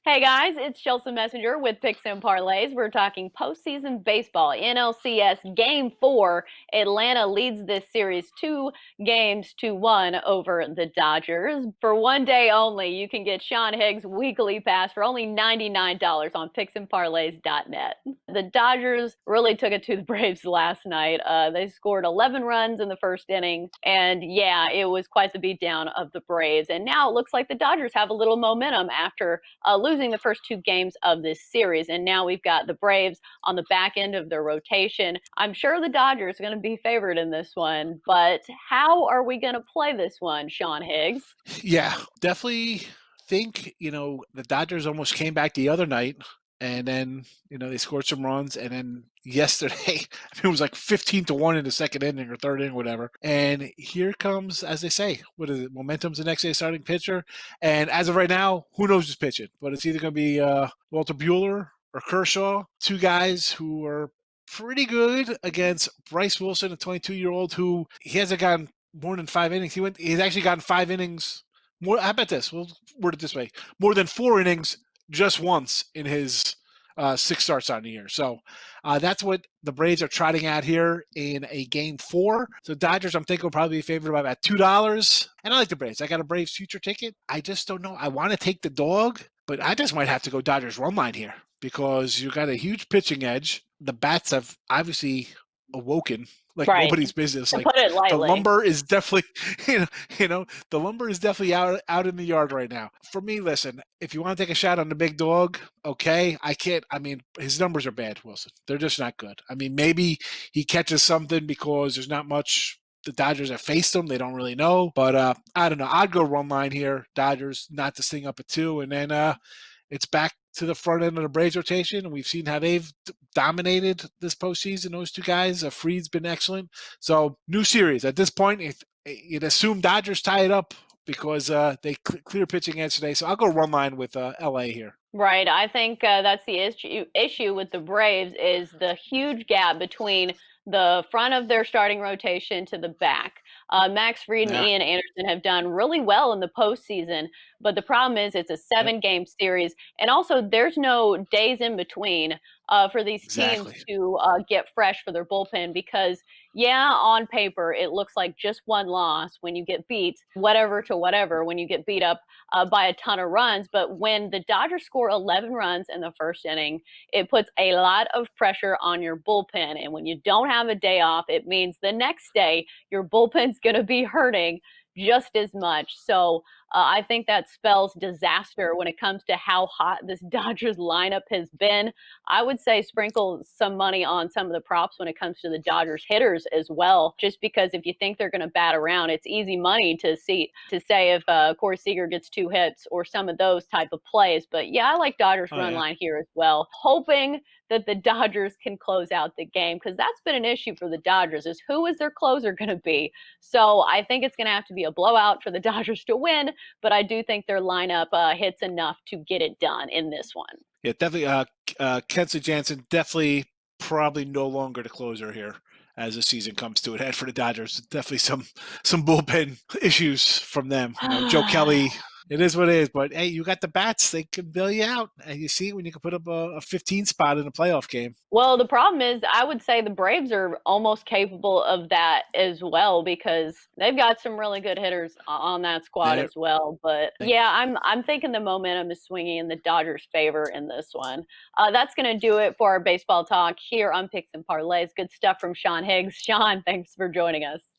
Hey guys, it's Chelsa Messenger with Picks Parlays. We're talking postseason baseball, NLCS Game 4. Atlanta leads this series 2-1 over the Dodgers. For one day only, you can get Sean Higgs' weekly pass for only $99 on picksandparlays.net. The Dodgers really took it to the Braves last night. They scored 11 runs in the first inning, and yeah, it was quite the beatdown of the Braves. And now it looks like the Dodgers have a little momentum after losing the first two games of this series. And now we've got the Braves on the back end of their rotation. I'm sure the Dodgers are going to be favored in this one, but how are we going to play this one, Sean Higgs? Yeah, definitely think, the Dodgers almost came back the other night and then, they scored some runs. And then yesterday, it was like 15-1 in the second inning or third inning, whatever. And here comes, as they say, what is it? Momentum's the next day starting pitcher. And as of right now, who knows who's pitching? But it's either going to be Walter Buehler or Kershaw, two guys who are pretty good against Bryce Wilson, a 22-year-old who he hasn't gotten more than 5 innings. He's actually gotten 5 innings more. How about this? We'll word it this way: more than 4 innings just once in his 6 starts on the year. So that's what the Braves are trotting at here in a Game 4. So Dodgers, I'm thinking, will probably be favored by about $2. And I like the Braves. I got a Braves future ticket. I just don't know. I want to take the dog, but I just might have to go Dodgers run line here because you got a huge pitching edge. The bats have obviously awoken like Right. nobody's business. To Like put it the lightly. lumber is definitely, the lumber is definitely out in the yard right now. For me, listen, if you want to take a shot on the big dog, okay. I can't. I mean, his numbers are bad, Wilson. They're just not good. I mean, maybe he catches something because there's not much. The Dodgers have faced them. They don't really know, but I don't know. I'd go run line here. Dodgers not this thing up at 2, and then it's back to the front end of the Braves rotation, and we've seen how they've dominated this postseason. Those two guys, Freed's been excellent. So new series at this point. If you'd assume Dodgers tie it up because they clear pitching edge today, so I'll go run line with LA here. Right. I think that's the issue with the Braves is the huge gap between the front of their starting rotation to the back. Max Fried and Yeah, Ian Anderson have done really well in the postseason, but the problem is it's a yep, 7-game series, and also there's no days in between for these teams exactly. to get fresh for their bullpen because, yeah, on paper it looks like just one loss when you get beat, whatever to whatever, when you get beat up by a ton of runs. But when the Dodgers score 11 runs in the first inning, it puts a lot of pressure on your bullpen. And when you don't have a day off, it means the next day your bullpen's going to be hurting just as much. So I think that spells disaster when it comes to how hot this Dodgers lineup has been. I would say sprinkle some money on some of the props when it comes to the Dodgers hitters as well, just because if you think they're going to bat around, it's easy money to say if Corey Seager gets 2 hits or some of those type of plays. But yeah, I like Dodgers Oh run yeah. line here as well, hoping that the Dodgers can close out the game because that's been an issue for the Dodgers is who is their closer going to be. So I think it's going to have to be a blowout for the Dodgers to win, but I do think their lineup hits enough to get it done in this one. Yeah, definitely. Kensley Jansen definitely probably no longer the closer here as the season comes to an end for the Dodgers. Definitely some bullpen issues from them. Joe Kelly. It is what it is, but hey, you got the bats; they can bail you out. And you see when you can put up a 15 spot in a playoff game. Well, the problem is, I would say the Braves are almost capable of that as well because they've got some really good hitters on that squad There, as well. But yeah, I'm thinking the momentum is swinging in the Dodgers' favor in this one. That's going to do it for our baseball talk here on Picks and Parlays. Good stuff from Sean Higgs. Sean, thanks for joining us.